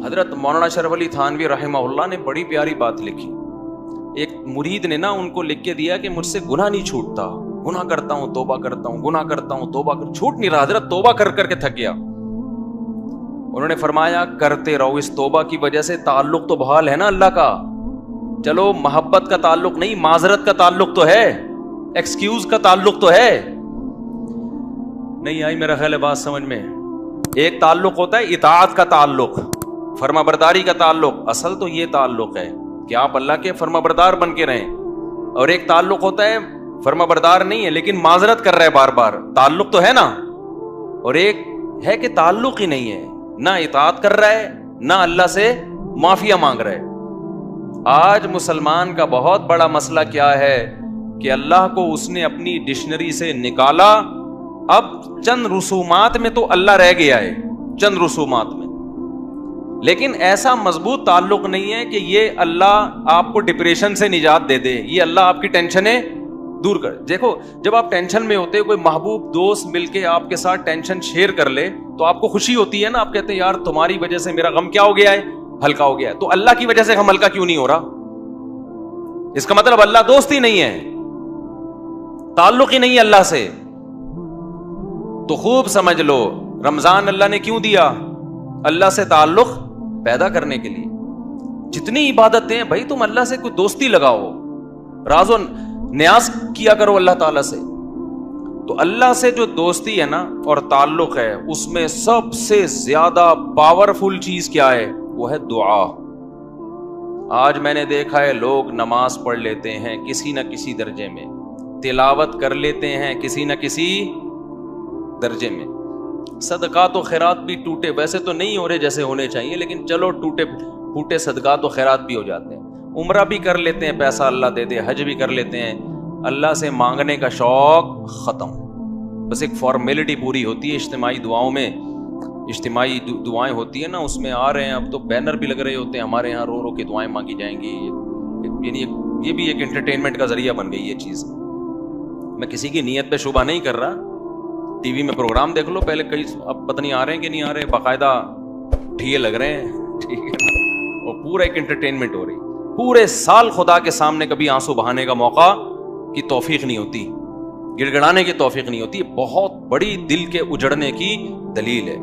حضرت مولانا اشرف علی تھانوی رحمہ اللہ نے بڑی پیاری بات لکھی. ایک مرید نے نا ان کو لکھ کے دیا کہ مجھ سے گناہ نہیں چھوٹتا, گناہ کرتا ہوں توبہ کرتا ہوں, گناہ کرتا ہوں توبہ چھوٹ نہیں رہا. حضرت توبہ کر کر کے تھک گیا. انہوں نے فرمایا کرتے رہو, اس توبہ کی وجہ سے تعلق تو بحال ہے نا اللہ کا. چلو محبت کا تعلق نہیں, معذرت کا تعلق تو ہے, ایکسکیوز کا تعلق تو ہے. نہیں آئی میرا خیال ہے بات سمجھ میں. ایک تعلق ہوتا ہے اطاعت کا تعلق, فرما برداری کا تعلق. اصل تو یہ تعلق ہے کہ آپ اللہ کے فرما بردار بن کے رہیں. اور ایک تعلق ہوتا ہے فرما بردار نہیں ہے لیکن معذرت کر رہا ہے بار بار, تعلق تو ہے نا. اور ایک ہے کہ تعلق ہی نہیں ہے, نہ اطاعت کر رہا ہے نہ اللہ سے معافیا مانگ رہا ہے. آج مسلمان کا بہت بڑا مسئلہ کیا ہے کہ اللہ کو اس نے اپنی ڈکشنری سے نکالا, اب چند رسومات میں تو اللہ رہ گیا ہے, چند رسومات میں, لیکن ایسا مضبوط تعلق نہیں ہے کہ یہ اللہ آپ کو ڈپریشن سے نجات دے دے, یہ اللہ آپ کی ٹینشنیں دور کر. دیکھو جب آپ ٹینشن میں ہوتے, کوئی محبوب دوست مل کے آپ کے ساتھ ٹینشن شیئر کر لے تو آپ کو خوشی ہوتی ہے نا, آپ کہتے ہیں یار تمہاری وجہ سے میرا غم کیا ہو گیا ہے, ہلکا ہو گیا ہے. تو اللہ کی وجہ سے غم ہلکا کیوں نہیں ہو رہا؟ اس کا مطلب اللہ دوست ہی نہیں ہے, تعلق ہی نہیں ہے اللہ سے. تو خوب سمجھ لو رمضان اللہ نے کیوں دیا؟ اللہ سے تعلق پیدا کرنے کے لیے. جتنی عبادتیں ہیں بھائی تم اللہ سے کوئی دوستی لگاؤ, راز و نیاز کیا کرو اللہ تعالیٰ سے. تو اللہ سے جو دوستی ہے نا اور تعلق ہے, اس میں سب سے زیادہ پاورفل چیز کیا ہے؟ وہ ہے دعا. آج میں نے دیکھا ہے لوگ نماز پڑھ لیتے ہیں کسی نہ کسی درجے میں, تلاوت کر لیتے ہیں کسی نہ کسی درجے میں, صدقات و خیرات بھی ٹوٹے ویسے تو نہیں ہو رہے جیسے ہونے چاہیے, لیکن چلو ٹوٹے پھوٹے صدقات و خیرات بھی ہو جاتے ہیں. عمرہ بھی کر لیتے ہیں, پیسہ اللہ دے دے, حج بھی کر لیتے ہیں, اللہ سے مانگنے کا شوق ختم. بس ایک فارمیلٹی پوری ہوتی ہے اجتماعی دعاؤں میں, اجتماعی دعائیں ہوتی ہیں نا, اس میں آ رہے ہیں. اب تو بینر بھی لگ رہے ہوتے ہیں ہمارے یہاں, رو رو کے دعائیں مانگی جائیں گی. یعنی یہ بھی ایک انٹرٹینمنٹ کا ذریعہ بن گئی یہ چیز. میں کسی کی نیت پہ شبہ نہیں کر رہا, ٹی وی میں پروگرام دیکھ لو پہلے, کئی اب پتہ نہیں آ رہے ہیں کہ نہیں آ رہے, باقاعدہ ٹھیے لگ رہے ہیں, ٹھیک ہے نا, اور پورا ایک انٹرٹینمنٹ ہو رہی. پورے سال خدا کے سامنے کبھی آنسو بہانے کا موقع کی توفیق نہیں ہوتی, گڑ گڑانے کی توفیق نہیں ہوتی. بہت بڑی دل کے اجڑنے کی دلیل ہے.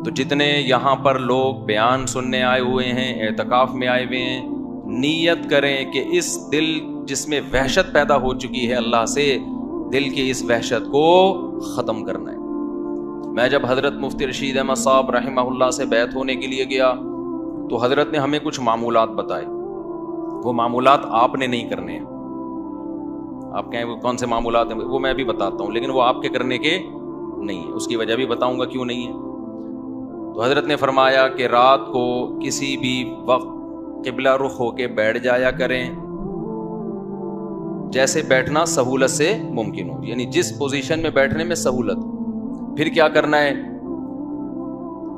تو جتنے یہاں پر لوگ بیان سننے آئے ہوئے ہیں, اعتکاف میں آئے ہوئے ہیں, نیت کریں کہ اس دل جس میں وحشت پیدا ہو چکی ہے اللہ سے, دل کی اس وحشت کو ختم کرنا ہے. میں جب حضرت مفتی رشید احمد صاحب رحمہ اللہ سے بیعت ہونے کے لیے گیا تو حضرت نے ہمیں کچھ معمولات بتائے. وہ معمولات آپ نے نہیں کرنے ہیں. آپ کہیں وہ کون سے معمولات ہیں, وہ میں بھی بتاتا ہوں, لیکن وہ آپ کے کرنے کے نہیں ہے. اس کی وجہ بھی بتاؤں گا کیوں نہیں ہے. تو حضرت نے فرمایا کہ رات کو کسی بھی وقت قبلہ رخ ہو کے بیٹھ جایا کریں, جیسے بیٹھنا سہولت سے ممکن ہو, یعنی جس پوزیشن میں بیٹھنے میں سہولت. پھر کیا کرنا ہے؟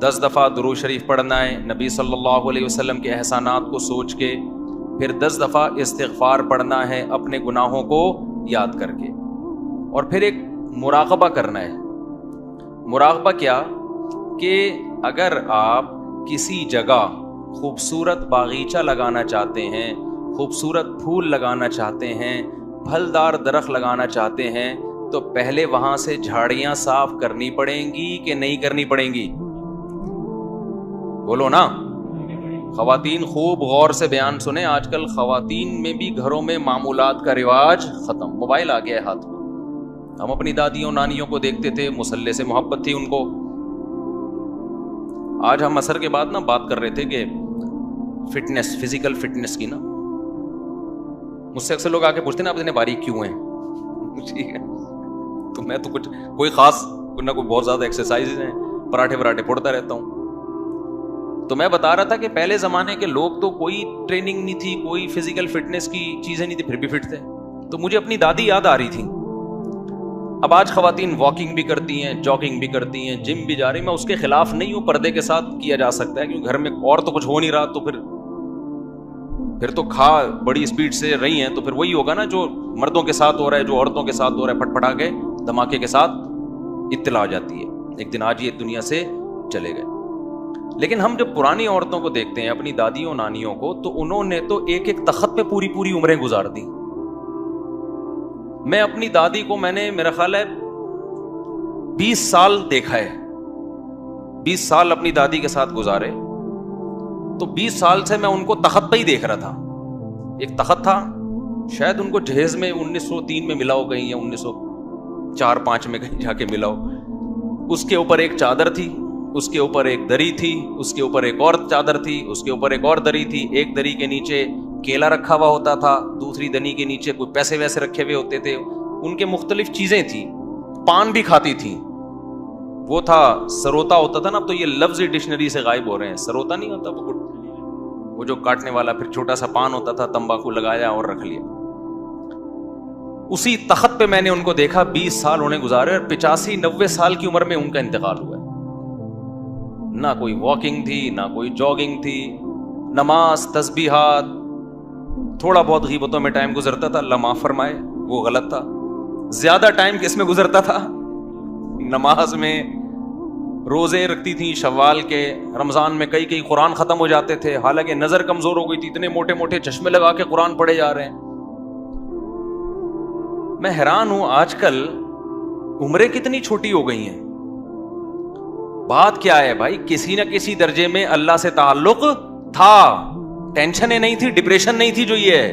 10 دفعہ درود شریف پڑھنا ہے نبی صلی اللہ علیہ وسلم کے احسانات کو سوچ کے. پھر 10 دفعہ استغفار پڑھنا ہے اپنے گناہوں کو یاد کر کے. اور پھر ایک مراقبہ کرنا ہے. مراقبہ کیا کہ اگر آپ کسی جگہ خوبصورت باغیچہ لگانا چاہتے ہیں, خوبصورت پھول لگانا چاہتے ہیں, پھلدار درخت لگانا چاہتے ہیں, تو پہلے وہاں سے جھاڑیاں صاف کرنی پڑیں گی کہ نہیں کرنی پڑیں گی؟ بولو نا. خواتین خوب غور سے بیان سنیں. آج کل خواتین میں بھی گھروں میں معمولات کا رواج ختم. موبائل آ گیا ہے ہاتھ میں. ہم اپنی دادیوں نانیوں کو دیکھتے تھے, مصلے سے محبت تھی ان کو. آج ہم عصر کے بعد نا بات کر رہے تھے کہ فٹنس, فزیکل فٹنس کی نا. مجھ سے اکثر لوگ آ کے پوچھتے ہیں نا آپ اتنے باریک کیوں ہیں, ٹھیک ہے, تو میں تو کچھ کوئی خاص نہ کوئی بہت زیادہ ایکسرسائز ہیں, پراٹھے وراٹھے پھوڑتا رہتا ہوں. تو میں بتا رہا تھا کہ پہلے زمانے کے لوگ تو کوئی ٹریننگ نہیں تھی, کوئی فزیکل فٹنس کی چیزیں نہیں تھی, پھر بھی فٹ تھے. تو مجھے اپنی دادی یاد آ رہی تھی. اب آج خواتین واکنگ بھی کرتی ہیں, جاگنگ بھی کرتی ہیں, جم بھی جا رہی ہیں. میں اس کے خلاف نہیں ہوں, پردے کے ساتھ کیا جا سکتا ہے, کیونکہ گھر میں اور تو کچھ ہو نہیں رہا, تو پھر تو کھا بڑی اسپیڈ سے رہی ہیں, تو پھر وہی ہوگا نا جو مردوں کے ساتھ ہو رہا ہے, جو عورتوں کے ساتھ ہو رہا ہے, پھٹ پٹا کے دھماکے کے ساتھ اطلاع آ جاتی ہے. ایک دن آج یہ دنیا سے چلے گئے. لیکن ہم جب پرانی عورتوں کو دیکھتے ہیں, اپنی دادیوں نانیوں کو, تو انہوں نے تو ایک ایک تخت پہ پوری پوری عمریں گزار دی. میں اپنی دادی کو میں نے میرا خیال ہے 20 سال دیکھا ہے, 20 سال اپنی دادی کے ساتھ گزارے. تو 20 سال سے میں ان کو تخت پہ ہی دیکھ رہا تھا. ایک تخت تھا, شاید ان کو جہیز میں 1903 میں ملا ہو کہیں, یا 1904-05 میں کہیں جا کے ملا ہو. اس کے اوپر ایک چادر تھی, اس کے اوپر ایک دری تھی, اس کے اوپر ایک اور چادر تھی, اس کے اوپر ایک اور دری تھی. ایک دری کے نیچے کیلا رکھا ہوا ہوتا تھا, دوسری دری کے نیچے کوئی پیسے ویسے رکھے ہوئے ہوتے تھے. ان کے مختلف چیزیں تھیں. پان بھی کھاتی تھی. وہ تھا سروتا ہوتا تھا نا, تو یہ لفظ ڈکشنری سے غائب ہو رہے ہیں. سروتا نہیں ہوتا وہ جو کاٹنے والا, پھر چھوٹا سا پان ہوتا تھا, تمباکو لگایا اور رکھ لیا. اسی تخت پہ میں نے ان کو دیکھا. 20 سال انہیں گزارے, اور 85-90 سال کی عمر میں ان کا انتقال ہوا ہے. نہ کوئی واکنگ تھی, نہ کوئی جاگنگ تھی, نماز, تسبیحات, تھوڑا بہت غیبتوں میں ٹائم گزرتا تھا, اللہ معاف فرمائے وہ غلط تھا. زیادہ ٹائم کس میں گزرتا تھا؟ نماز میں. روزے رکھتی تھیں شوال کے, رمضان میں کئی قرآن ختم ہو جاتے تھے, حالانکہ نظر کمزور ہو گئی تھی, اتنے موٹے موٹے چشمے لگا کے قرآن پڑھے جا رہے ہیں. میں حیران ہوں آج کل عمریں کتنی چھوٹی ہو گئی ہیں. بات کیا ہے بھائی؟ کسی نہ کسی درجے میں اللہ سے تعلق تھا, ٹینشنیں نہیں تھی, ڈپریشن نہیں تھی جو یہ ہے.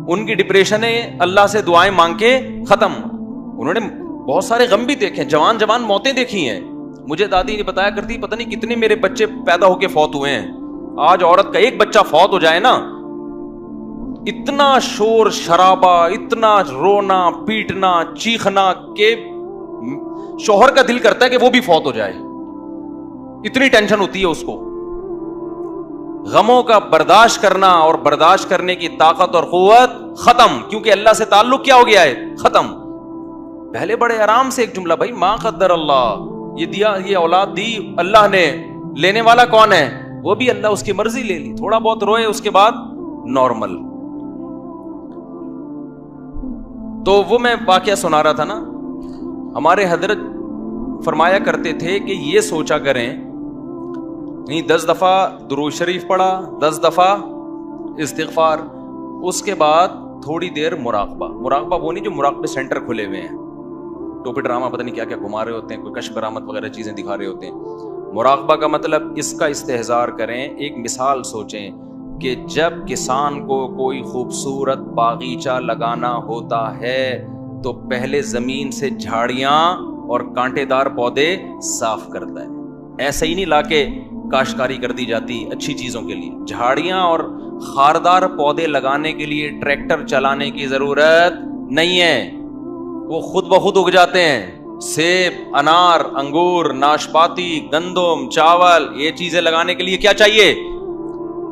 ان کی ڈپریشنیں اللہ سے دعائیں مانگ کے ختم. انہوں نے بہت سارے غم بھی دیکھے, جوان موتیں دیکھی ہیں. مجھے دادی نے بتایا کرتی, پتہ نہیں کتنے میرے بچے پیدا ہو کے فوت ہوئے ہیں. آج عورت کا ایک بچہ فوت ہو جائے نا, اتنا شور شرابہ, اتنا رونا پیٹنا چیخنا کہ شوہر کا دل کرتا ہے کہ وہ بھی فوت ہو جائے. اتنی ٹینشن ہوتی ہے اس کو. غموں کا برداشت کرنا اور برداشت کرنے کی طاقت اور قوت ختم, کیونکہ اللہ سے تعلق کیا ہو گیا ہے؟ ختم. پہلے بڑے آرام سے ایک جملہ, بھائی ما قدر اللہ, یہ دیا, یہ اولاد دی اللہ نے, لینے والا کون ہے؟ وہ بھی اللہ, اس کی مرضی لے لی. تھوڑا بہت روئے, اس کے بعد نارمل. تو وہ میں واقعہ سنا رہا تھا نا, ہمارے حضرت فرمایا کرتے تھے کہ یہ سوچا کریں, نہیں 10 دفعہ درود شریف پڑھا, 10 دفعہ استغفار, اس کے بعد تھوڑی دیر مراقبہ. مراقبہ وہ نہیں جو مراقبے سینٹر کھلے ہوئے ہیں, ٹوپی ڈرامہ پتہ نہیں کیا کیا گھما رہے ہوتے ہیں, کوئی کشف کرامت وغیرہ چیزیں دکھا رہے ہوتے ہیں. مراقبہ کا مطلب اس کا استحضار کریں. ایک مثال سوچیں کہ جب کسان کو کوئی خوبصورت باغیچہ لگانا ہوتا ہے تو پہلے زمین سے جھاڑیاں اور کانٹے دار پودے صاف کرتا ہے. ایسے ہی نہیں لا کے کاشتکاری کر دی جاتی اچھی چیزوں کے لیے. جھاڑیاں اور خاردار پودے لگانے کے لیے ٹریکٹر چلانے کی ضرورت نہیں ہے, وہ خود بخود اگ جاتے ہیں. سیب, انار, انگور, ناشپاتی, گندم, چاول, یہ چیزیں لگانے کے لیے کیا چاہیے؟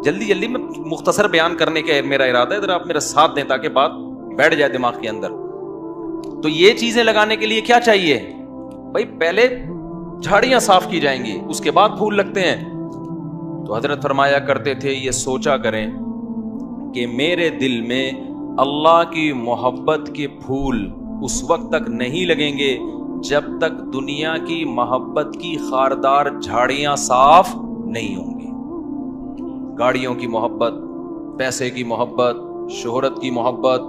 جلدی میں مختصر بیان کرنے کا میرا ارادہ ہے, ذرا آپ میرا ساتھ دیں تاکہ بات بیٹھ جائے دماغ کے اندر. تو یہ چیزیں لگانے کے لیے کیا چاہیے بھائی؟ پہلے جھاڑیاں صاف کی جائیں گی, اس کے بعد پھول لگتے ہیں. تو حضرت فرمایا کرتے تھے, یہ سوچا کریں کہ میرے دل میں اللہ کی محبت کے پھول اس وقت تک نہیں لگیں گے جب تک دنیا کی محبت کی خاردار جھاڑیاں صاف نہیں ہوں گی. گاڑیوں کی محبت, پیسے کی محبت, شہرت کی محبت,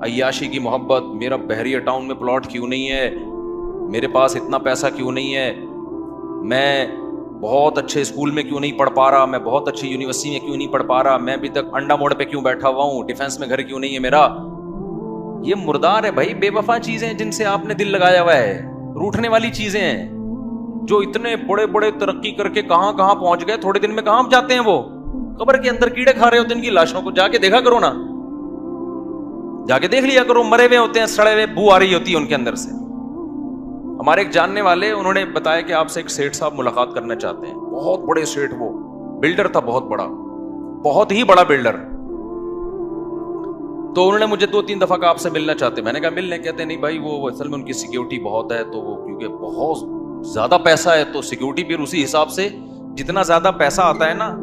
عیاشی کی محبت, میرا بحریہ ٹاؤن میں پلاٹ کیوں نہیں ہے, میرے پاس اتنا پیسہ کیوں نہیں ہے, میں بہت اچھے اسکول میں کیوں نہیں پڑھ پا رہا, میں بہت اچھی یونیورسٹی میں کیوں نہیں پڑھ پا رہا, میں ابھی تک انڈا موڑ پہ کیوں بیٹھا ہوا ہوں, ڈیفینس میں گھر کیوں نہیں ہے میرا. یہ مردار ہے بھائی, بے وفا چیزیں جن سے آپ نے دل لگایا ہوا ہے, روٹنے والی چیزیں ہیں. جو اتنے بڑے ترقی کر کے کہاں پہنچ گئے, تھوڑے دن میں کہاں جاتے ہیں وہ؟ قبر کے اندر کیڑے کھا رہے ہوتے ہیں ان کی لاشوں کو. جا کے دیکھا کرو نا, جا کے دیکھ لیا کرو, مرے ہوئے ہوتے ہیں, سڑے ہوئے, بو آ رہی ہوتی ہے ان کے اندر سے. ہمارے ایک جاننے والے, انہوں نے بتایا کہ آپ سے ایک سیٹھ صاحب ملاقات کرنا چاہتے ہیں. بہت بڑے سیٹھ, وہ بلڈر تھا, بہت بڑا, بہت ہی بڑا بلڈر. تو انہوں نے مجھے 2-3 دفعہ کہا آپ سے ملنا چاہتے ہیں. میں نے کہا ملنے, کہتے نہیں بھائی وہ اصل میں ان کی سیکیورٹی بہت ہے, تو وہ کیونکہ بہت زیادہ پیسہ ہے تو سیکیورٹی بھی اسی حساب سے, جتنا زیادہ پیسہ آتا ہے نا,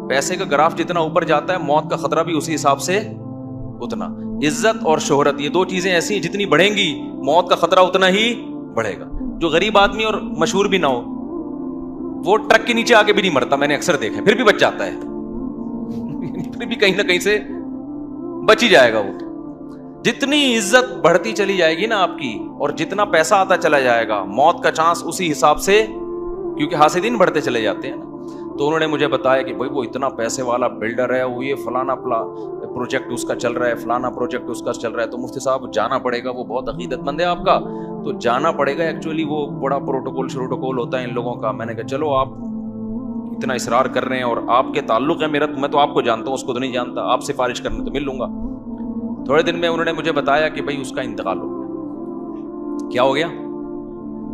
پیسے کا گراف جتنا اوپر جاتا ہے, موت کا خطرہ بھی اسی حساب سے اتنا. عزت اور شہرت, یہ 2 چیزیں ایسی ہیں جتنی بڑھیں گی موت کا خطرہ اتنا ہی بڑھے گا. جو غریب آدمی اور مشہور بھی نہ ہو وہ ٹرک کے نیچے آگے بھی نہیں مرتا, میں نے اکثر دیکھا, پھر بھی بچ جاتا ہے, پھر بھی کہیں نہ کہیں سے بچ ہی جائے گا وہ. جتنی عزت بڑھتی چلی جائے گی نا آپ کی, اور جتنا پیسہ آتا چلا جائے گا, موت کا چانس اسی حساب سے, کیونکہ حاسدین بڑھتے چلے جاتے ہیں نا. تو انہوں نے مجھے بتایا کہ بھائی وہ اتنا پیسے والا بلڈر ہے, وہ یہ فلانا پروجیکٹ اس کا چل رہا ہے, فلانا پروجیکٹ اس کا چل رہا ہے, تو مفتی صاحب جانا پڑے گا, وہ بہت عقیدت مند ہے آپ کا, تو جانا پڑے گا. ایکچولی وہ بڑا پروٹوکول ہوتا ہے ان لوگوں کا. میں نے کہا چلو آپ اتنا اصرار کر رہے ہیں اور آپ کے تعلق ہے میرا, میں تو آپ کو جانتا ہوں, اس کو تو نہیں جانتا, آپ سفارش کرنے تو مل لوں گا. تھوڑے دن میں انہوں نے مجھے بتایا کہ بھائی اس کا انتقال ہو گیا. کیا ہو گیا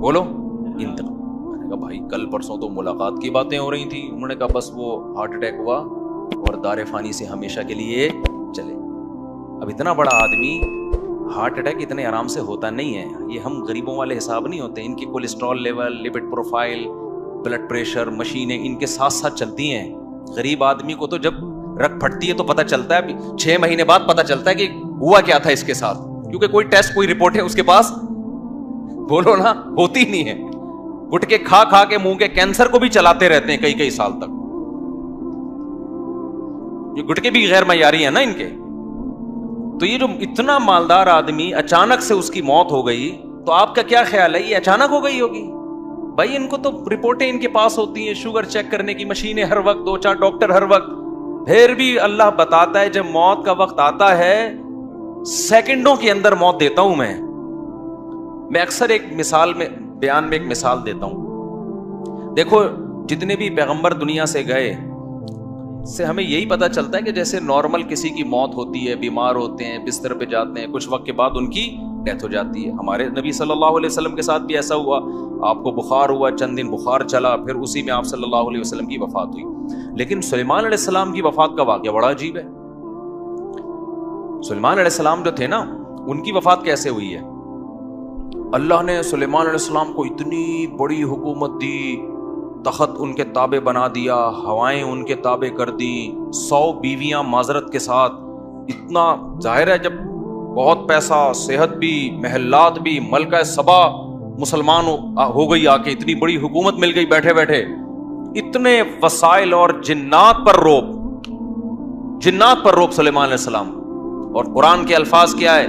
بولو؟ انتقال. میں نے کہا بھائی کل پرسوں تو ملاقات کی باتیں ہو رہی تھیں. انہوں نے کہا بس وہ ہارٹ اٹیک ہوا اور دار فانی سے ہمیشہ کے لیے چلے. اب اتنا بڑا آدمی, ہارٹ اٹیک اتنے آرام سے ہوتا نہیں ہے. یہ ہم غریبوں والے حساب نہیں ہوتے. ان کی cholesterol level, lipid profile, blood pressure, مشینیں ان کے ساتھ ساتھ چلتی ہیں. غریب آدمی کو تو جب رگ پھٹتی ہے تو پتہ چلتا ہے, 6 مہینے بعد پتہ چلتا ہے کہ ہوا کیا تھا اس کے ساتھ, کیونکہ کوئی ٹیسٹ, کوئی رپورٹ ہے اس کے پاس, بولو نا, ہوتی نہیں ہے. گٹکے کھا کھا کے منہ کے کینسر کو بھی چلاتے رہتے ہیں کئی سال تک. یہ گٹکے بھی غیر معیاری ہیں نا ان کے. تو یہ جو اتنا مالدار آدمی اچانک سے اس کی موت ہو گئی, تو آپ کا کیا خیال ہے, یہ اچانک ہو گئی ہوگی؟ بھائی ان کو تو رپورٹیں ان کے پاس ہوتی ہیں, شوگر چیک کرنے کی مشینیں ہر وقت, 2-4 ڈاکٹر ہر وقت. پھر بھی اللہ بتاتا ہے جب موت کا وقت آتا ہے, سیکنڈوں کے اندر موت دیتا ہوں میں. میں اکثر ایک مثال میں, بیان میں ایک مثال دیتا ہوں. دیکھو جتنے بھی پیغمبر دنیا سے گئے, سے ہمیں یہی پتا چلتا ہے کہ جیسے نارمل کسی کی موت ہوتی ہے, بیمار ہوتے ہیں, بستر پہ جاتے ہیں, کچھ وقت کے بعد ان کی ڈیتھ ہو جاتی ہے. ہمارے نبی صلی اللہ علیہ وسلم کے ساتھ بھی ایسا ہوا. آپ کو بخار ہوا, چند دن بخار چلا, پھر اسی میں آپ صلی اللہ علیہ وسلم کی وفات ہوئی. لیکن سلیمان علیہ السلام کی وفات کا واقعہ بڑا عجیب ہے. سلیمان علیہ السلام جو تھے نا, ان کی وفات کیسے ہوئی ہے؟ اللہ نے سلیمان علیہ السلام کو اتنی بڑی حکومت دی, تخت ان کے تابع بنا دیا, ہوائیں ان کے تابع کر دی, 100 بیویاں معذرت کے ساتھ. اتنا ظاہر ہے جب بہت پیسہ, صحت بھی, محلات بھی, ملکہ سبا مسلمان ہو گئی, آ کے اتنی بڑی حکومت مل گئی بیٹھے بیٹھے, اتنے وسائل, اور جنات پر روب سلیمان علیہ السلام. اور قرآن کے الفاظ کیا ہے؟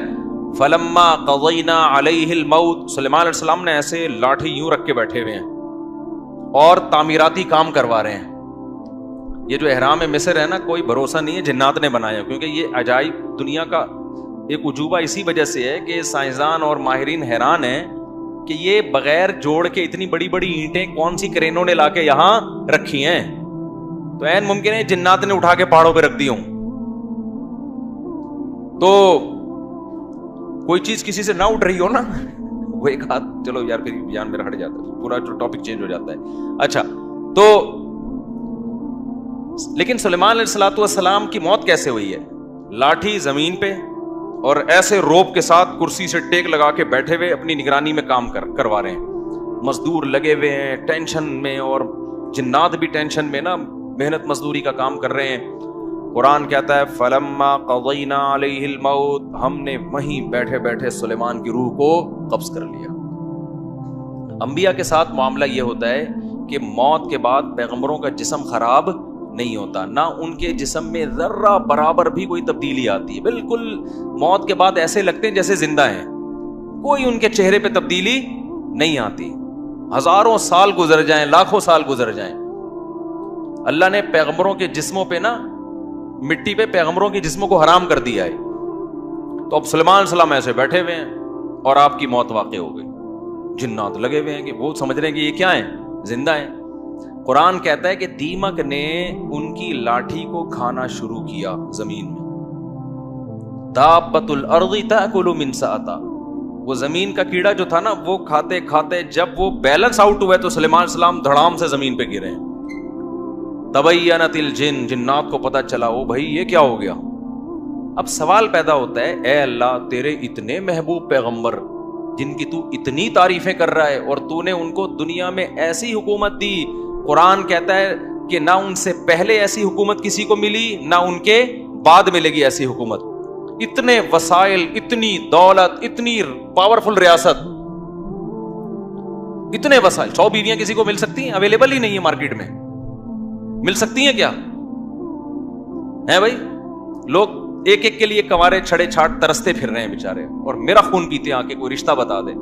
فلما قضینا علیہ الموت. سلیمان علیہ السلام نے ایسے لاٹھی یوں رکھ کے بیٹھے ہوئے ہیں اور تعمیراتی کام کروا رہے ہیں. یہ جو احرام مصر ہے نا, کوئی بھروسہ نہیں ہے جنات نے بنایا, کیونکہ یہ عجائب دنیا کا ایک عجوبہ اسی وجہ سے ہے کہ سائنسدان اور ماہرین حیران ہیں کہ یہ بغیر جوڑ کے اتنی بڑی بڑی اینٹیں کون سی کرینوں نے لا کے یہاں رکھی ہیں. تو عین ممکن ہے جنات نے اٹھا کے پہاڑوں پہ رکھ دی ہوں. تو کوئی چیز کسی سے نہ اٹھ رہی ہو نا, وہ ایک ہاتھ, چلو یار پھر بیان میرا ہٹ جاتا ہے, پورا جو ٹاپک چینج ہو جاتا ہے. اچھا, تو لیکن سلیمان علیہ الصلوۃ والسلام کی موت کیسے ہوئی ہے؟ لاٹھی زمین پہ, اور ایسے روپ کے ساتھ کرسی سے ٹیک لگا کے بیٹھے ہوئے اپنی نگرانی میں کام کروا رہے ہیں. مزدور لگے ہوئے ہیں ٹینشن میں, اور جنات بھی ٹینشن میں نا, محنت مزدوری کا کام کر رہے ہیں. قرآن کہتا ہے فلما قضینا علیہ الموت, ہم نے وہیں بیٹھے بیٹھے سلیمان کی روح کو قبض کر لیا. انبیاء کے ساتھ معاملہ یہ ہوتا ہے کہ موت کے بعد پیغمبروں کا جسم خراب نہیں ہوتا, نہ ان کے جسم میں ذرہ برابر بھی کوئی تبدیلی آتی ہے. بالکل موت کے بعد ایسے لگتے ہیں جیسے زندہ ہیں, کوئی ان کے چہرے پہ تبدیلی نہیں آتی. ہزاروں سال گزر جائیں, لاکھوں سال گزر جائیں, اللہ نے پیغمبروں کے جسموں پہ نا, مٹی پہ پیغمبروں کے جسموں کو حرام کر دیا ہے. تو اب سلیمان علیہ السلام ایسے بیٹھے ہوئے ہیں اور آپ کی موت واقع ہو گئی. جنات لگے ہوئے ہیں کہ وہ سمجھ رہے ہیں کہ یہ کیا ہیں, زندہ ہیں. قرآن کہتا ہے کہ دیمک نے ان کی لاٹھی کو کھانا شروع کیا زمین میں. دابۃ الارض تاکل من سأتہ, وہ زمین کا کیڑا جو تھا نا, وہ کھاتے کھاتے جب وہ بیلنس آؤٹ ہوئے تو سلیمان علیہ السلام دھڑام سے زمین پہ گرے. تبینت الجن, جنات کو پتا چلا وہ بھائی یہ کیا ہو گیا. اب سوال پیدا ہوتا ہے, اے اللہ تیرے اتنے محبوب پیغمبر جن کی تو اتنی تعریفیں کر رہا ہے, اور تو نے ان کو دنیا میں ایسی حکومت دی. قرآن کہتا ہے کہ نہ ان سے پہلے ایسی حکومت کسی کو ملی, نہ ان کے بعد ملے گی ایسی حکومت. اتنے وسائل, اتنی دولت, اتنی پاورفل ریاست, اتنے وسائل, 100 بیویاں کسی کو مل سکتی ہیں؟ اویلیبل ہی نہیں ہے مارکیٹ میں. مل سکتی ہیں کیا ہے بھائی؟ لوگ ایک ایک کے لیے کنوارے چھڑے چھاٹ ترستے پھر رہے ہیں بیچارے, اور میرا خون پیتے ہیں آ کے کوئی رشتہ بتا دے.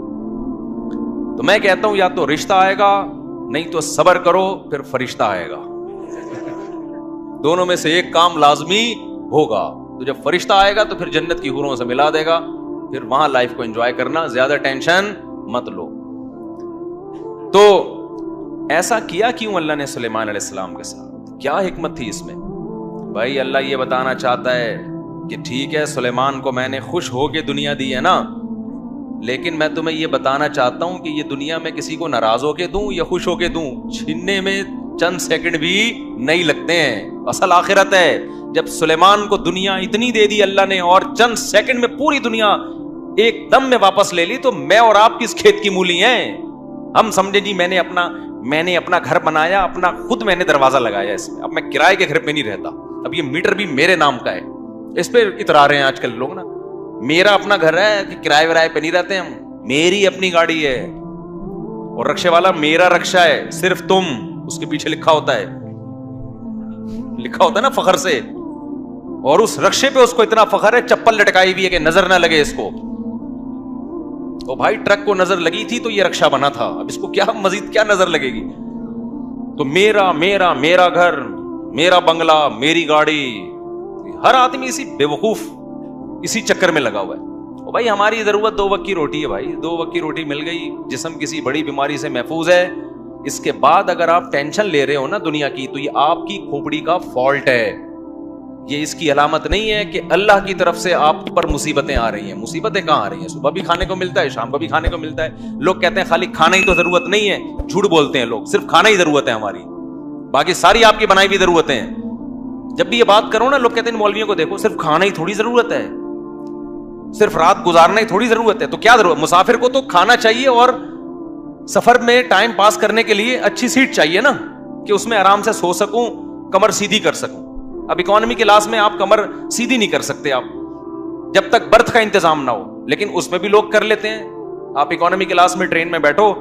تو میں کہتا ہوں یا تو رشتہ آئے گا, نہیں تو صبر کرو, پھر فرشتہ آئے گا. دونوں میں سے ایک کام لازمی ہوگا. تو جب فرشتہ آئے گا تو پھر جنت کی حوروں سے ملا دے گا, پھر وہاں لائف کو انجوائے کرنا, زیادہ ٹینشن مت لو. تو ایسا کیا کیوں اللہ نے سلیمان علیہ السلام کے ساتھ؟ کیا حکمت تھی اس میں؟ بھائی اللہ یہ بتانا چاہتا ہے کہ ٹھیک ہے سلیمان کو میں نے خوش ہو کے دنیا دی ہے نا, لیکن میں تمہیں یہ بتانا چاہتا ہوں کہ یہ دنیا میں کسی کو ناراض ہو کے دوں یا خوش ہو کے دوں, چھیننے میں چند سیکنڈ بھی نہیں لگتے ہیں. اصل آخرت ہے. جب سلیمان کو دنیا اتنی دے دی اللہ نے اور چند سیکنڈ میں پوری دنیا ایک دم میں واپس لے لی, تو میں اور آپ کس کھیت کی مولی ہیں؟ ہم سمجھے جی میں نے اپنا گھر بنایا, اپنا خود میں نے دروازہ لگایا اس میں, اب میں کرائے کے گھر پہ نہیں رہتا, اب یہ میٹر بھی میرے نام کا ہے. اس پہ اترا رہے ہیں آج کل لوگ نا, میرا اپنا گھر ہے کہ کرائے ورائے پہ نہیں رہتے ہم, میری اپنی گاڑی ہے, اور رکشے والا میرا رکشہ ہے, صرف تم, اس کے پیچھے لکھا ہوتا ہے نا فخر سے, اور اس رکشے پہ اس کو اتنا فخر ہے, چپل لٹکائی ہوئی ہے کہ نظر نہ لگے اس کو. او بھائی ٹرک کو نظر لگی تھی تو یہ رکشہ بنا تھا, اب اس کو کیا مزید کیا نظر لگے گی؟ تو میرا گھر, میرا بنگلہ, میری گاڑی. ہر آدمی اسی بے وقوف اسی چکر میں لگا ہوا ہے. او بھائی ہماری ضرورت 2 وقت کی روٹی ہے بھائی, 2 وقت کی روٹی مل گئی, جسم کسی بڑی بیماری سے محفوظ ہے. اس کے بعد اگر آپ ٹینشن لے رہے ہو نا دنیا کی, تو یہ آپ کی کھوپڑی کا فالٹ ہے. یہ اس کی علامت نہیں ہے کہ اللہ کی طرف سے آپ پر مصیبتیں آ رہی ہیں. مصیبتیں کہاں آ رہی ہیں؟ صبح بھی کھانے کو ملتا ہے, شام کو بھی کھانے کو ملتا ہے. لوگ کہتے ہیں خالی کھانا ہی تو ضرورت نہیں ہے, جھوٹ بولتے ہیں لوگ, صرف کھانا ہی ضرورت ہے ہماری, باقی ساری آپ کی بنائی ہوئی ضرورتیں ہیں. جب بھی یہ بات کرو نا لوگ کہتے ہیں مولویوں کو دیکھو, صرف کھانا ہی تھوڑی ضرورت ہے, صرف رات گزارنا ہی تھوڑی ضرورت ہے. تو کیا ضرورت؟ مسافر کو تو کھانا چاہیے, اور سفر میں ٹائم پاس کرنے کے لیے اچھی سیٹ چاہیے نا, کہ اس میں آرام سے سو سکوں, کمر سیدھی کر سکوں. اب اکانومی کلاس میں آپ کمر سیدھی نہیں کر سکتے آپ جب تک برتھ کا انتظام نہ ہو, لیکن اس میں بھی لوگ کر لیتے ہیں. آپ اکانومی کلاس میں ٹرین میں بیٹھو,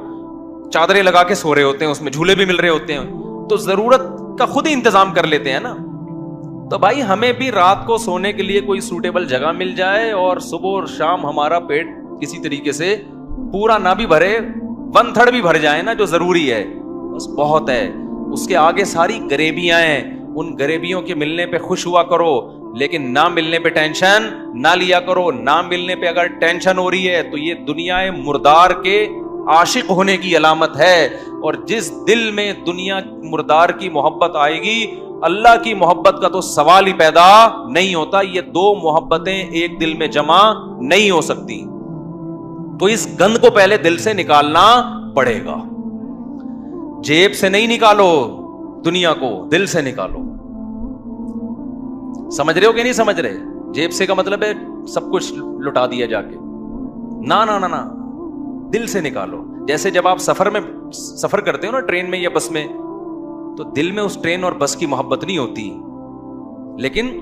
چادریں لگا کے سو رہے ہوتے ہیں, اس میں جھولے بھی مل رہے ہوتے ہیں, تو ضرورت کا خود ہی انتظام کر لیتے ہیں نا. تو بھائی ہمیں بھی رات کو سونے کے لیے کوئی سوٹیبل جگہ مل جائے, اور صبح اور شام ہمارا پیٹ کسی طریقے سے پورا نہ بھی بھرے, 1/3 بھی بھر جائے نا, جو ضروری ہے بس بہت ہے. اس کے آگے ساری غریبیاں ہیں, ان غریبیوں کے ملنے پہ خوش ہوا کرو, لیکن نہ ملنے پہ ٹینشن نہ لیا کرو. نہ ملنے پہ اگر ٹینشن ہو رہی ہے تو یہ دنیا مردار کے عاشق ہونے کی علامت ہے. اور جس دل میں دنیا مردار کی محبت آئے گی, اللہ کی محبت کا تو سوال ہی پیدا نہیں ہوتا. یہ 2 محبتیں ایک دل میں جمع نہیں ہو سکتی. تو اس گند کو پہلے دل سے نکالنا پڑے گا. جیب سے نہیں نکالو دنیا کو, دل سے نکالو. سمجھ رہے ہو کہ نہیں سمجھ رہے؟ جیب سے کا مطلب ہے سب کچھ لٹا دیا جا کے, نہ دل سے نکالو. جیسے جب آپ سفر کرتے ہو نا ٹرین میں یا بس میں, تو دل میں اس ٹرین اور بس کی محبت نہیں ہوتی, لیکن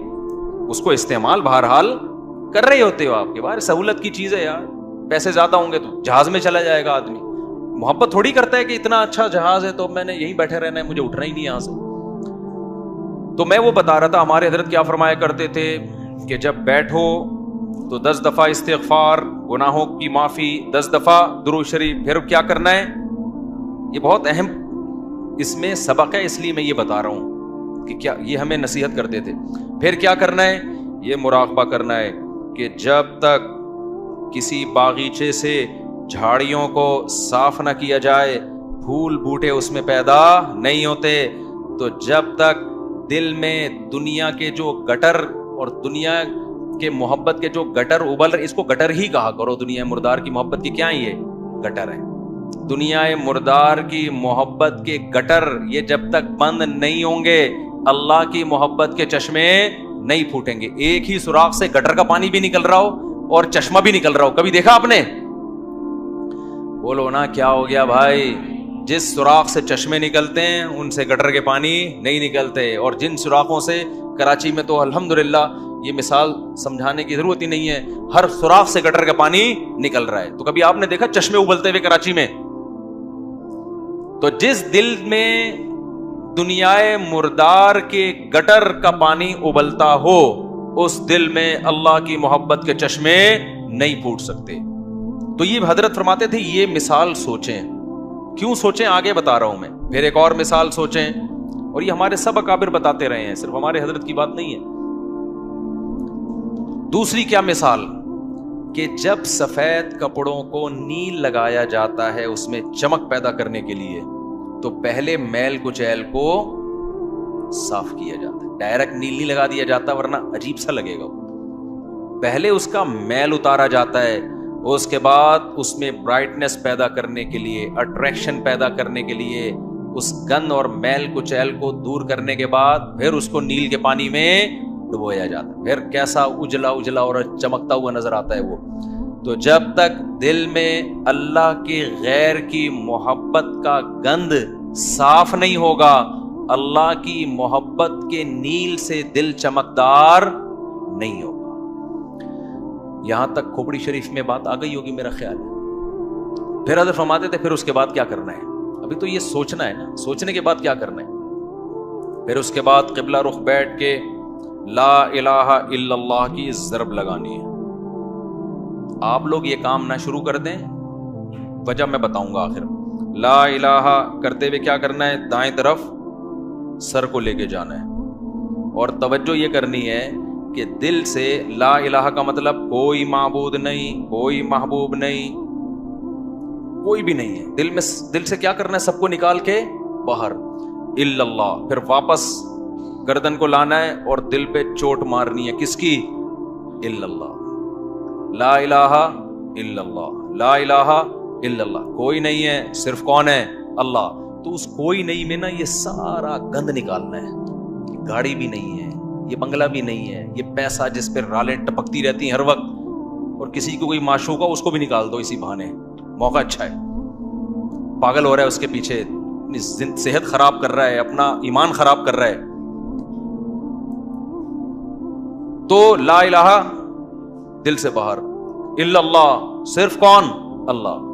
اس کو استعمال بہرحال کر رہے ہوتے ہو. آپ کے بارے سہولت کی چیز ہے یار, پیسے زیادہ ہوں گے تو جہاز میں چلا جائے گا آدمی. محبت تھوڑی کرتا ہے کہ اتنا اچھا جہاز ہے تو میں نے یہیں بیٹھے رہنا ہے, مجھے اٹھنا ہی نہیں یہاں سے. تو میں وہ بتا رہا تھا ہمارے حضرت کیا فرمایا کرتے تھے کہ جب بیٹھو تو 10 دفعہ استغفار, گناہوں کی معافی, 10 دفعہ درود شریف. پھر کیا کرنا ہے؟ یہ بہت اہم اس میں سبق ہے, اس لیے میں یہ بتا رہا ہوں کہ کیا یہ ہمیں نصیحت کرتے تھے. پھر کیا کرنا ہے؟ یہ مراقبہ کرنا ہے کہ جب تک کسی باغیچے سے جھاڑیوں کو صاف نہ کیا جائے, پھول بوٹے اس میں پیدا نہیں ہوتے. تو جب تک دل میں دنیا کے جو گٹر اور دنیا کے محبت کے جو گٹر ابل رہے, اس کو گٹر ہی کہا کرو. دنیا مردار کی محبت کی کیا یہ گٹر ہے. دنیا مردار کی محبت کے گٹر یہ جب تک بند نہیں ہوں گے, اللہ کی محبت کے چشمے نہیں پھوٹیں گے. ایک ہی سوراخ سے گٹر کا پانی بھی نکل رہا ہو اور چشمہ بھی نکل رہا ہو, کبھی دیکھا آپ نے؟ بولو نا کیا ہو گیا بھائی؟ جس سوراخ سے چشمے نکلتے ہیں ان سے گٹر کے پانی نہیں نکلتے. اور جن سوراخوں سے, کراچی میں تو الحمدللہ یہ مثال سمجھانے کی ضرورت ہی نہیں ہے, ہر سوراخ سے گٹر کا پانی نکل رہا ہے. تو کبھی آپ نے دیکھا چشمے ابلتے ہوئے کراچی میں؟ تو جس دل میں دنیائے مردار کے گٹر کا پانی ابلتا ہو اس دل میں اللہ کی محبت کے چشمے نہیں پھوٹ سکتے. تو یہ حضرت فرماتے تھے یہ مثال سوچیں. کیوں سوچیں آگے بتا رہا ہوں میں. پھر ایک اور مثال سوچیں, اور یہ ہمارے سب اکابر بتاتے رہے ہیں, صرف ہمارے حضرت کی بات نہیں ہے. دوسری کیا مثال کہ جب سفید کپڑوں کو نیل لگایا جاتا ہے اس میں چمک پیدا کرنے کے لیے, تو پہلے میل کچیل کو صاف کیا جاتا ہے. ڈائریکٹ نیل نہیں لگا دیا جاتا ورنہ عجیب سا لگے گا. پہلے اس کا میل اتارا جاتا ہے, اس کے بعد اس میں برائٹنس پیدا کرنے کے لیے, اٹریکشن پیدا کرنے کے لیے, اس گند اور میل کچیل کو دور کرنے کے بعد پھر اس کو نیل کے پانی میں ڈبویا جاتا ہے. پھر کیسا اجلا اجلا اور چمکتا ہوا نظر آتا ہے وہ. تو جب تک دل میں اللہ کے غیر کی محبت کا گند صاف نہیں ہوگا, اللہ کی محبت کے نیل سے دل چمکدار نہیں ہوگا. یہاں تک کھوپڑی شریف میں بات آ گئی ہوگی میرا خیال ہے. پھر حضرت فرماتے تھے پھر اس کے بعد کیا کرنا ہے. ابھی تو یہ سوچنا ہے نا, سوچنے کے بعد کیا کرنا ہے. پھر اس کے بعد قبلہ رخ بیٹھ کے لا الہ الا اللہ کی ضرب لگانی ہے. آپ لوگ یہ کام نہ شروع کر دیں, وجہ میں بتاؤں گا آخر. لا الہ کرتے ہوئے کیا کرنا ہے, دائیں طرف سر کو لے کے جانا ہے, اور توجہ یہ کرنی ہے کہ دل سے لا الہ کا مطلب کوئی معبود نہیں, کوئی محبوب نہیں, کوئی بھی نہیں ہے. دل سے کیا کرنا ہے, سب کو نکال کے باہر الا اللہ. پھر واپس گردن کو لانا ہے اور دل پہ چوٹ مارنی ہے. کس کی؟ الا اللہ. لا الہ الا اللہ, لا الہ الا اللہ. کوئی نہیں ہے, صرف کون ہے؟ اللہ. تو اس کوئی نہیں میں نا یہ سارا گند نکالنا ہے. گاڑی بھی نہیں ہے, یہ بنگلہ بھی نہیں ہے, یہ پیسہ جس پہ رالیں ٹپکتی رہتی ہیں ہر وقت, اور کسی کو کوئی معشوق ہو اس کو بھی نکال دو اسی بہانے, موقع اچھا ہے. پاگل ہو رہا ہے اس کے پیچھے, صحت خراب کر رہا ہے, اپنا ایمان خراب کر رہا ہے. تو لا الہ دل سے باہر, الا اللہ صرف کون؟ اللہ.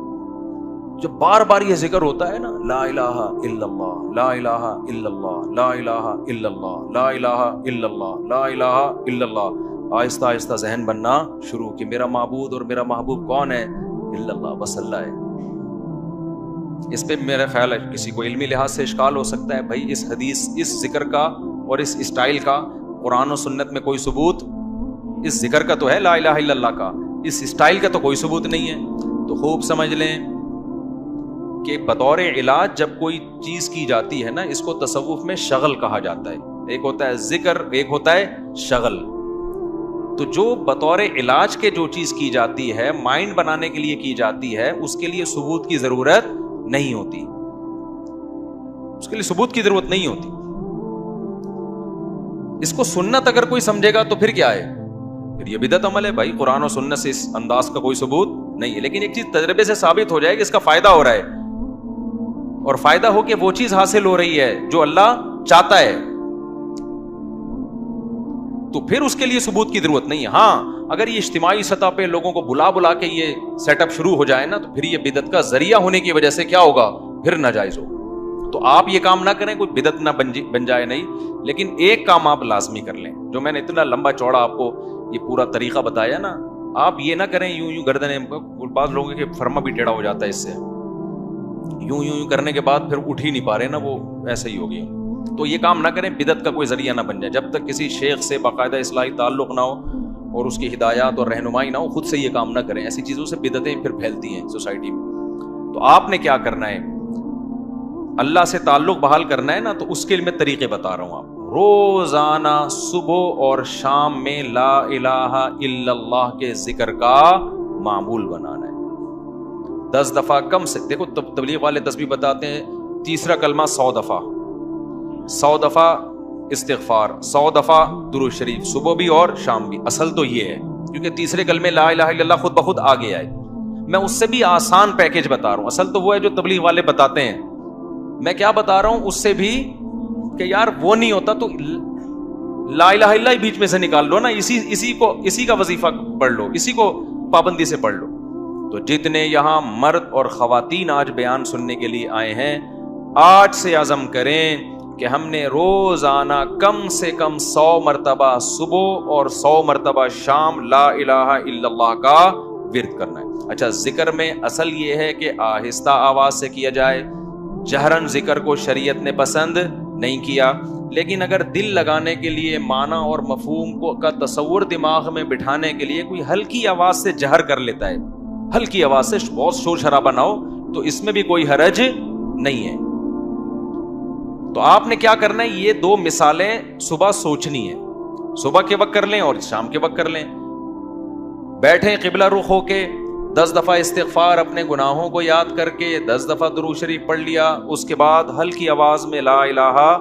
جب بار بار یہ ذکر ہوتا ہے نا, لا الہ الا اللہ, لا الہ الا اللہ, لا الہ الا اللہ, لا الہ الا اللہ, لا الہ الا اللہ, آہستہ آہستہ ذہن بننا شروع کہ میرا معبود اور میرا محبوب کون ہے؟ الا اللہ, بس اللہ ہے. اس پہ میرا خیال ہے کسی کو علمی لحاظ سے اشکال ہو سکتا ہے, بھائی اس حدیث, اس ذکر کا اور اس اسٹائل کا قرآن و سنت میں کوئی ثبوت, اس ذکر کا تو ہے لا الہ الا اللہ کا, اس اسٹائل کا تو کوئی ثبوت نہیں ہے. تو خوب سمجھ لیں کہ بطور علاج جب کوئی چیز کی جاتی ہے نا, اس کو تصوف میں شغل کہا جاتا ہے. ایک ہوتا ہے ذکر, ایک ہوتا ہے شغل. تو جو بطور علاج کے جو چیز کی جاتی ہے, مائنڈ بنانے کے لیے کی جاتی ہے, اس کے لیے ثبوت کی ضرورت نہیں ہوتی, اس کے لیے ثبوت کی ضرورت نہیں ہوتی. اس کو سنت اگر کوئی سمجھے گا تو پھر کیا ہے, پھر یہ بدعت عمل ہے. بھائی قرآن و سنت سے اس انداز کا کوئی ثبوت نہیں ہے, لیکن ایک چیز تجربے سے ثابت ہو جائے کہ اس کا فائدہ ہو رہا ہے, اور فائدہ ہو کہ وہ چیز حاصل ہو رہی ہے جو اللہ چاہتا ہے, تو پھر اس کے لیے ثبوت کی ضرورت نہیں ہے. ہاں اگر یہ اجتماعی سطح پہ لوگوں کو بلا بلا کے یہ سیٹ اپ شروع ہو جائے نا, تو پھر یہ بدعت کا ذریعہ ہونے کی وجہ سے کیا ہوگا, پھر ناجائز ہو. تو آپ یہ کام نہ کریں, کوئی بدعت نہ بن جائے نہیں, لیکن ایک کام آپ لازمی کر لیں. جو میں نے اتنا لمبا چوڑا آپ کو یہ پورا طریقہ بتایا نا, آپ یہ نہ کریں یوں گردنیں, بعض لوگوں کے فرما بھی ٹیڑھا ہو جاتا ہے اس سے, یوں کرنے کے بعد پھر اٹھ ہی نہیں پا رہے نا, وہ ایسے ہی ہو گئی. تو یہ کام نہ کریں, بدعت کا کوئی ذریعہ نہ بن جائے. جب تک کسی شیخ سے باقاعدہ اصلاحی تعلق نہ ہو اور اس کی ہدایات اور رہنمائی نہ ہو, خود سے یہ کام نہ کریں. ایسی چیزوں سے بدعتیں پھر پھیلتی ہیں سوسائٹی میں. تو آپ نے کیا کرنا ہے, اللہ سے تعلق بحال کرنا ہے نا, تو اس کے لیے میں طریقے بتا رہا ہوں آپ. روزانہ صبح اور شام میں لا الہ الا اللہ کے ذکر کا معمول بنانا ہے. 10 دفعہ کم سے, دیکھو تبلیغ والے تسبیح بتاتے ہیں, تیسرا کلمہ 100 دفعہ, 100 دفعہ استغفار, 100 دفعہ درود شریف, صبح بھی اور شام بھی. اصل تو یہ ہے, کیونکہ تیسرے کلمے لا الہ الا اللہ خود بخود آ گیا ہے. میں اس سے بھی آسان پیکج بتا رہا ہوں. اصل تو وہ ہے جو تبلیغ والے بتاتے ہیں. میں کیا بتا رہا ہوں اس سے بھی, کہ یار وہ نہیں ہوتا تو لا الہ الا اللہ بیچ میں سے نکال لو نا, اسی کا وظیفہ پڑھ لو, اسی کو پابندی سے پڑھ لو. تو جتنے یہاں مرد اور خواتین آج بیان سننے کے لیے آئے ہیں, آج سے عزم کریں کہ ہم نے روزانہ کم سے کم 100 مرتبہ صبح اور 100 مرتبہ شام لا الہ الا اللہ کا ورد کرنا ہے. اچھا، ذکر میں اصل یہ ہے کہ آہستہ آواز سے کیا جائے. جہرن ذکر کو شریعت نے پسند نہیں کیا، لیکن اگر دل لگانے کے لیے معنی اور مفہوم کو کا تصور دماغ میں بٹھانے کے لیے کوئی ہلکی آواز سے جہر کر لیتا ہے، ہلکی آواز سے بہت شور شرابہ نہ ہو، تو اس میں بھی کوئی حرج نہیں ہے. تو آپ نے کیا کرنا ہے، یہ 2 مثالیں صبح سوچنی ہے. صبح کے وقت کر لیں اور شام کے وقت کر لیں. بیٹھیں قبلہ رخ ہو کے 10 دفعہ استغفار اپنے گناہوں کو یاد کر کے 10 دفعہ درود شریف پڑھ لیا. اس کے بعد ہلکی آواز میں لا الہ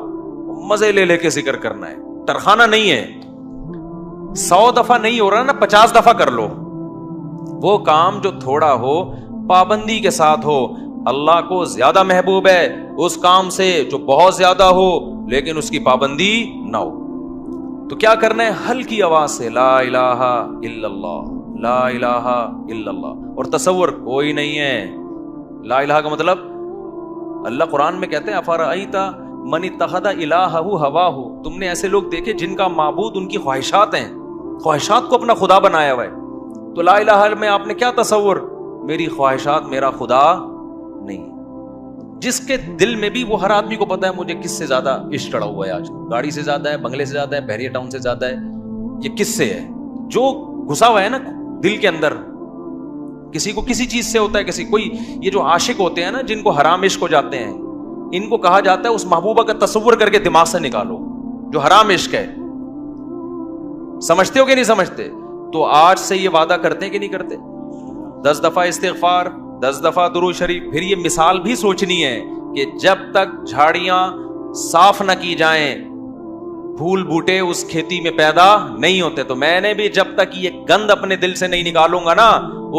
مزے لے لے کے ذکر کرنا ہے. ترخانہ نہیں ہے. 100 دفعہ نہیں ہو رہا نا، 50 دفعہ کر لو. وہ کام جو تھوڑا ہو پابندی کے ساتھ ہو. اللہ کو زیادہ محبوب ہے اس کام سے جو بہت زیادہ ہو لیکن اس کی پابندی نہ ہو. تو کیا کرنا ہے، ہلکی آواز سے لا الہ الا اللہ، لا الہ الا اللہ. اور تصور کوئی نہیں ہے. لا الہ کا مطلب اللہ قرآن میں کہتے ہیں افرأیت من اتخذ الہہ ہواہ. تم نے ایسے لوگ دیکھے جن کا معبود ان کی خواہشات ہیں، خواہشات کو اپنا خدا بنایا ہوا ہے. تو لا الہ میں آپ نے کیا تصور، میری خواہشات میرا خدا نہیں. جس کے دل میں بھی وہ ہر آدمی کو پتا ہے مجھے کس سے زیادہ عشق چڑھا ہوا ہے. آج گاڑی سے زیادہ ہے، بنگلے سے زیادہ ہے، بحریہ ٹاؤن سے زیادہ ہے. یہ کس سے ہے؟ جو گھسا ہوا ہے نا دل کے اندر. کسی کو کسی چیز سے ہوتا ہے، کسی کوئی یہ جو عاشق ہوتے ہیں نا جن کو حرام عشق ہو جاتے ہیں، ان کو کہا جاتا ہے اس محبوبہ کا تصور کر کے دماغ سے نکالو جو حرام عشق ہے. سمجھتے ہو کہ نہیں سمجھتے؟ تو آج سے یہ وعدہ کرتے ہیں کہ نہیں کرتے؟ 10 دفعہ استغفار، 10 دفعہ درود شریف. پھر یہ مثال بھی سوچنی ہے کہ جب تک جھاڑیاں صاف نہ کی جائیں پھول بوٹے اس کھیتی میں پیدا نہیں ہوتے. تو میں نے بھی جب تک یہ گند اپنے دل سے نہیں نکالوں گا نا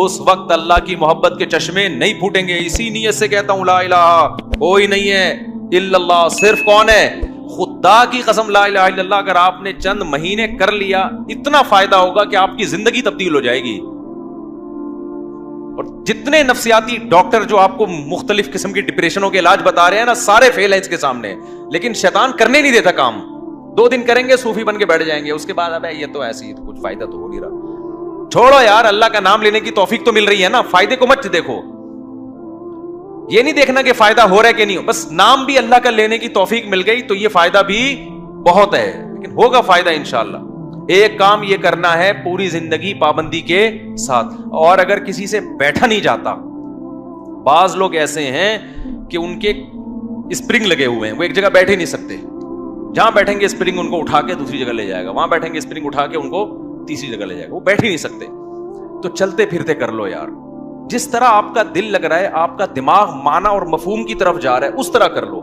اس وقت اللہ کی محبت کے چشمے نہیں پھوٹیں گے. اسی نیت سے کہتا ہوں لا الہ کوئی نہیں ہے الا اللہ. صرف کون ہے؟ خدا کی قسم لا الہ الا اللہ اگر آپ نے چند مہینے کر لیا اتنا فائدہ ہوگا کہ آپ کی زندگی تبدیل ہو جائے گی. اور جتنے نفسیاتی ڈاکٹر جو آپ کو مختلف قسم کی ڈپریشنوں کے علاج بتا رہے ہیں نا سارے فیل ہیں اس کے سامنے. لیکن شیطان کرنے نہیں دیتا کام. 2 دن کریں گے صوفی بن کے بیٹھ جائیں گے، اس کے بعد اب یہ تو ایسی کچھ فائدہ تو ہو نہیں رہا. چھوڑو یار، اللہ کا نام لینے کی توفیق تو مل رہی ہے نا، فائدے کو مت دیکھو. یہ نہیں دیکھنا کہ فائدہ ہو رہا ہے کہ نہیں ہو، بس نام بھی اللہ کا لینے کی توفیق مل گئی تو یہ فائدہ بھی بہت ہے. لیکن ہوگا فائدہ انشاءاللہ. ایک کام یہ کرنا ہے پوری زندگی پابندی کے ساتھ. اور اگر کسی سے بیٹھا نہیں جاتا، بعض لوگ ایسے ہیں کہ ان کے اسپرنگ لگے ہوئے ہیں، وہ ایک جگہ بیٹھ ہی نہیں سکتے. جہاں بیٹھیں گے اسپرنگ ان کو اٹھا کے دوسری جگہ لے جائے گا، وہاں بیٹھیں گے اسپرنگ اٹھا کے ان کو تیسری جگہ لے جائے گا. وہ بیٹھ ہی نہیں سکتے. تو چلتے پھرتے کر لو یار. جس طرح آپ کا دل لگ رہا ہے، آپ کا دماغ معنی اور مفہوم کی طرف جا رہا ہے، اس طرح کر لو.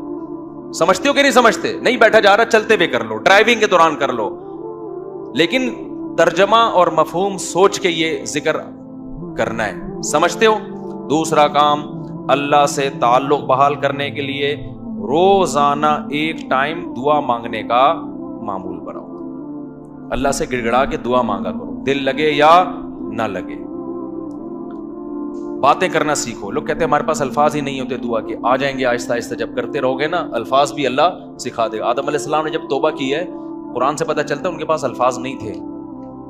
سمجھتے ہو کہ نہیں سمجھتے؟ نہیں بیٹھا جا رہا چلتے ہوئے کر لو، ڈرائیونگ کے دوران کر لو. لیکن ترجمہ اور مفہوم سوچ کے یہ ذکر کرنا ہے. سمجھتے ہو؟ دوسرا کام اللہ سے تعلق بحال کرنے کے لیے روزانہ ایک ٹائم دعا مانگنے کا معمول بناؤ. اللہ سے گڑ گڑا کے دعا مانگا کرو، دل لگے یا نہ لگے. باتیں کرنا سیکھو. لوگ کہتے ہیں ہمارے پاس الفاظ ہی نہیں ہوتے دعا کے. آ جائیں گے آہستہ آہستہ. جب کرتے رہو گے نا الفاظ بھی اللہ سکھا دے گا. آدم علیہ السلام نے جب توبہ کی ہے قرآن سے پتہ چلتا ہے ان کے پاس الفاظ نہیں تھے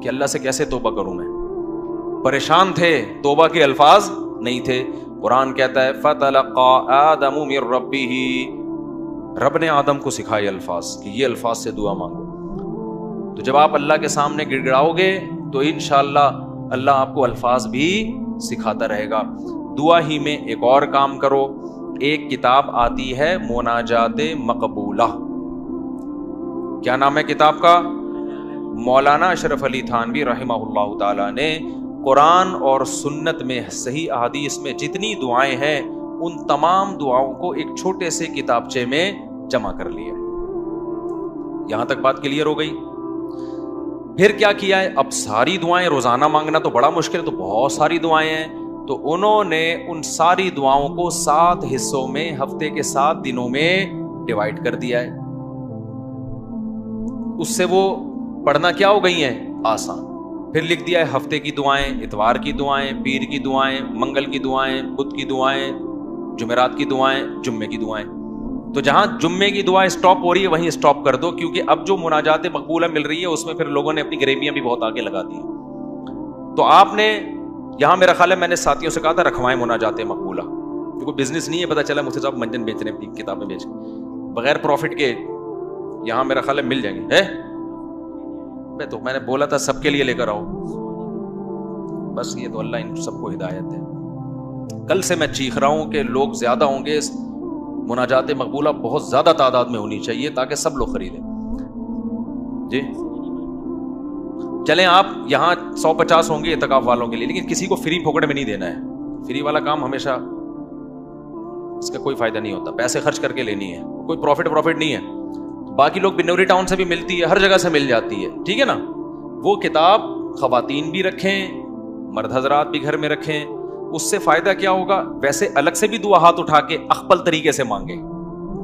کہ اللہ سے کیسے توبہ کروں میں. پریشان تھے، توبہ کے الفاظ نہیں تھے. قرآن کہتا ہے فَتَلَقَّى آدَمُ مِن رَبِّهِ، رب نے آدم کو سکھائے الفاظ کہ یہ الفاظ سے دعا مانگو. تو جب آپ اللہ کے سامنے گڑ گڑاؤ گے تو انشاءاللہ اللہ آپ کو الفاظ بھی سکھاتا رہے گا. دعا ہی میں ایک اور کام کرو. ایک کتاب آتی ہے مناجات مقبولہ. کیا نام ہے کتاب کا؟ مولانا اشرف علی تھانوی رحمہ اللہ تعالی نے قرآن اور سنت میں صحیح احادیث میں جتنی دعائیں ہیں ان تمام دعاؤں کو ایک چھوٹے سے کتابچے میں جمع کر لیا. یہاں تک بات کلیئر ہو گئی؟ پھر کیا کیا ہے؟ اب ساری دعائیں روزانہ مانگنا تو بڑا مشکل ہے، تو بہت ساری دعائیں ہیں. تو انہوں نے ان ساری دعاؤں کو 7 حصوں میں ہفتے کے 7 دنوں میں ڈیوائیڈ کر دیا ہے. اس سے وہ پڑھنا کیا ہو گئی ہیں؟ آسان. پھر لکھ دیا ہے ہفتے کی دعائیں، اتوار کی دعائیں، پیر کی دعائیں، منگل کی دعائیں، بدھ کی دعائیں، جمعرات کی دعائیں، جمعے کی دعائیں. تو جہاں جمعے کی دعا اسٹاپ ہو رہی ہے وہیں اسٹاپ کر دو، کیونکہ اب جو مناجات مقبولہ مل رہی ہے اس میں پھر لوگوں نے اپنی گریویاں بھی بہت آگے لگا دی ہیں۔ تو آپ نے یہاں میرا خیال ہے میں نے ساتھیوں سے کہا تھا رکھوائیں مناجات مقبولہ، کیونکہ بزنس نہیں ہے، پتہ چلا مجھ سے صاحب منجن بیچ رہے ہیں، اپنی کتابیں بیچ بغیر پروفٹ کے، یہاں میرا خیال ہے مل جائیں گے۔ تو میں نے بولا تھا سب کے لیے لے کر آؤ، بس یہ تو اللہ ان سب کو ہدایت ہے۔ کل سے میں چیخ رہا ہوں کہ لوگ زیادہ ہوں گے، مناجات مقبولہ بہت زیادہ تعداد میں ہونی چاہیے تاکہ سب لوگ خریدیں۔ جی چلیں آپ یہاں 150 ہوں گے اعتکاف والوں کے لیے، لیکن کسی کو فری پھوکڑ میں نہیں دینا ہے۔ فری والا کام ہمیشہ اس کا کوئی فائدہ نہیں ہوتا، پیسے خرچ کر کے لینی ہے، کوئی پروفٹ نہیں ہے۔ باقی لوگ بنوری ٹاؤن سے بھی ملتی ہے، ہر جگہ سے مل جاتی ہے، ٹھیک ہے نا۔ وہ کتاب خواتین بھی رکھیں، مرد حضرات بھی گھر میں رکھیں، اس سے فائدہ کیا ہوگا؟ ویسے الگ سے بھی دعا ہاتھ اٹھا کے اخبل طریقے سے مانگے،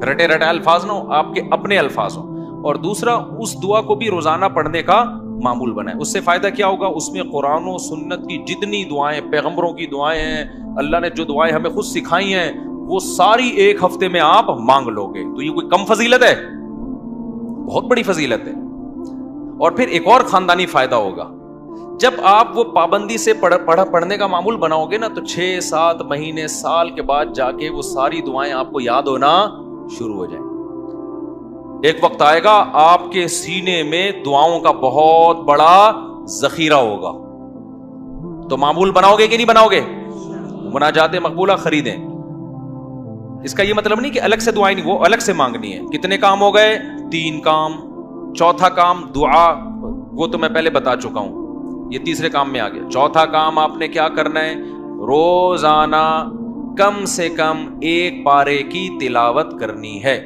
رٹے الفاظ نہ ہو، آپ کے اپنے الفاظ ہوں، اور دوسرا اس دعا کو بھی روزانہ پڑھنے کا معمول بنائے۔ اس سے فائدہ کیا ہوگا؟ اس میں قرآن و سنت کی جتنی دعائیں، پیغمبروں کی دعائیں ہیں، اللہ نے جو دعائیں ہمیں خود سکھائی ہیں، وہ ساری ایک ہفتے میں آپ مانگ لو گے۔ تو یہ کوئی کم فضیلت ہے؟ بہت بڑی فضیلت ہے۔ اور پھر ایک اور خاندانی فائدہ ہوگا، جب آپ وہ پابندی سے پڑھنے کا معمول بناؤ گے نا، تو 6-7 مہینے، سال کے بعد جا کے وہ ساری دعائیں آپ کو یاد ہونا شروع ہو جائیں۔ ایک وقت آئے گا آپ کے سینے میں دعاؤں کا بہت بڑا ذخیرہ ہوگا۔ تو معمول بناؤ گے کہ نہیں بناؤ گے؟ مناجات مقبولہ خریدیں۔ اس کا یہ مطلب نہیں کہ الگ سے دعائیں نہیں، وہ الگ سے مانگنی ہے۔ کتنے کام ہو گئے؟ 3 کام۔ چوتھا کام دعا، وہ تو میں پہلے بتا چکا ہوں، یہ تیسرے کام میں آ گیا۔ چوتھا کام آپ نے کیا کرنا ہے؟ روزانہ کم سے کم 1 پارے کی تلاوت کرنی ہے۔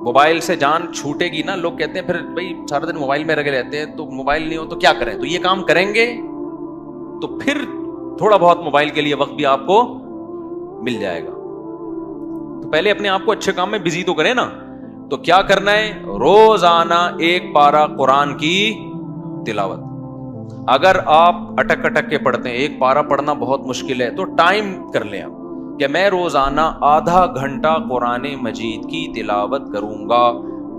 موبائل سے جان چھوٹے گی نا، لوگ کہتے ہیں پھر بھائی سارا دن موبائل میں لگے رہتے ہیں، تو موبائل نہیں ہو تو کیا کریں؟ تو یہ کام کریں گے تو پھر تھوڑا بہت موبائل کے لیے وقت بھی آپ کو مل جائے گا۔ تو پہلے اپنے آپ کو اچھے کام میں بزی تو کریں نا۔ تو کیا کرنا ہے؟ روزانہ 1 پارہ قرآن کی تلاوت۔ اگر آپ اٹک کے پڑھتے ہیں، 1 پارہ پڑھنا بہت مشکل ہے، تو ٹائم کر لیں آپ کہ میں روزانہ آدھا گھنٹہ قرآن مجید کی تلاوت کروں گا۔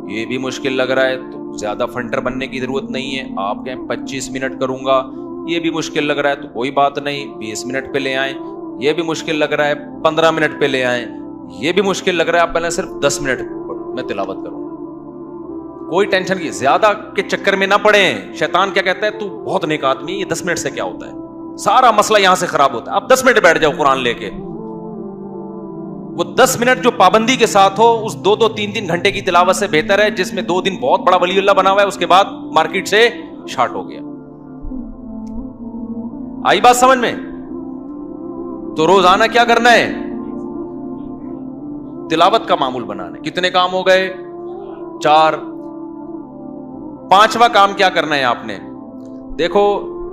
یہ بھی مشکل لگ رہا ہے تو زیادہ فنٹر بننے کی ضرورت نہیں ہے، آپ کہیں 25 منٹ کروں گا۔ یہ بھی مشکل لگ رہا ہے تو کوئی بات نہیں، 20 منٹ پہ لے آئیں۔ یہ بھی مشکل لگ رہا ہے 15 منٹ پہ لے آئیں۔ یہ بھی مشکل لگ رہا ہے آپ پہلے صرف 10 منٹ میں تلاوت کروں گا۔ کوئی ٹینشن کی زیادہ کے چکر میں نہ پڑیں۔ شیطان کیا کہتا ہے؟ تو بہت نیک آدمی ہے، یہ 10 منٹ سے کیا ہوتا ہے؟ سارا مسئلہ یہاں سے خراب ہوتا ہے۔ آپ 10 منٹ بیٹھ جاؤ قرآن لے کے، وہ 10 منٹ جو پابندی کے ساتھ ہو، اس 2-2 3-3 گھنٹے کی تلاوت سے بہتر ہے جس میں 2 دن بہت بڑا ولی اللہ بنا ہوا ہے، اس کے بعد مارکیٹ سے شارٹ ہو گیا۔ آئی بات سمجھ میں؟ تو روزانہ کیا کرنا ہے؟ تلاوت کا معمول بنانا ہے۔ کتنے کام ہو گئے؟ 4۔ 5واں کام کیا کرنا ہے آپ نے؟ دیکھو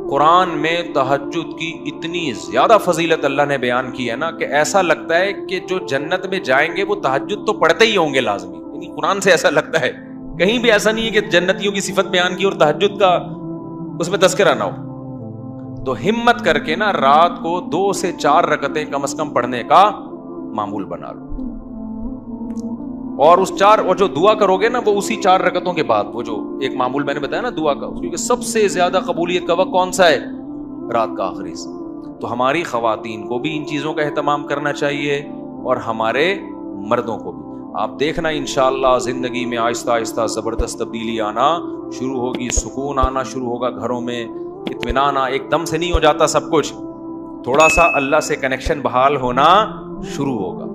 قرآن میں تہجد کی اتنی زیادہ فضیلت اللہ نے بیان کی ہے نا کہ ایسا لگتا ہے کہ جو جنت میں جائیں گے وہ تہجد تو پڑھتے ہی ہوں گے لازمی، یعنی قرآن سے ایسا لگتا ہے۔ کہیں بھی ایسا نہیں ہے کہ جنتیوں کی صفت بیان کی اور تہجد کا اس میں تذکرہ نہ ہو۔ تو ہمت کر کے نا رات کو 2 سے 4 رکعتیں کم از کم پڑھنے کا معمول بنا لو، اور اس 4 اور جو دعا کرو گے نا وہ اسی 4 رکعتوں کے بعد، وہ جو ایک معمول میں نے بتایا نا دعا کا، کیونکہ سب سے زیادہ قبولیت کا وقت کون سا ہے؟ رات کا آخری حصہ۔ تو ہماری خواتین کو بھی ان چیزوں کا اہتمام کرنا چاہیے اور ہمارے مردوں کو بھی۔ آپ دیکھنا انشاءاللہ زندگی میں آہستہ آہستہ زبردست تبدیلی آنا شروع ہوگی، سکون آنا شروع ہوگا گھروں میں، اطمینان۔ ایک دم سے نہیں ہو جاتا سب کچھ، تھوڑا سا اللہ سے کنیکشن بحال ہونا شروع ہوگا۔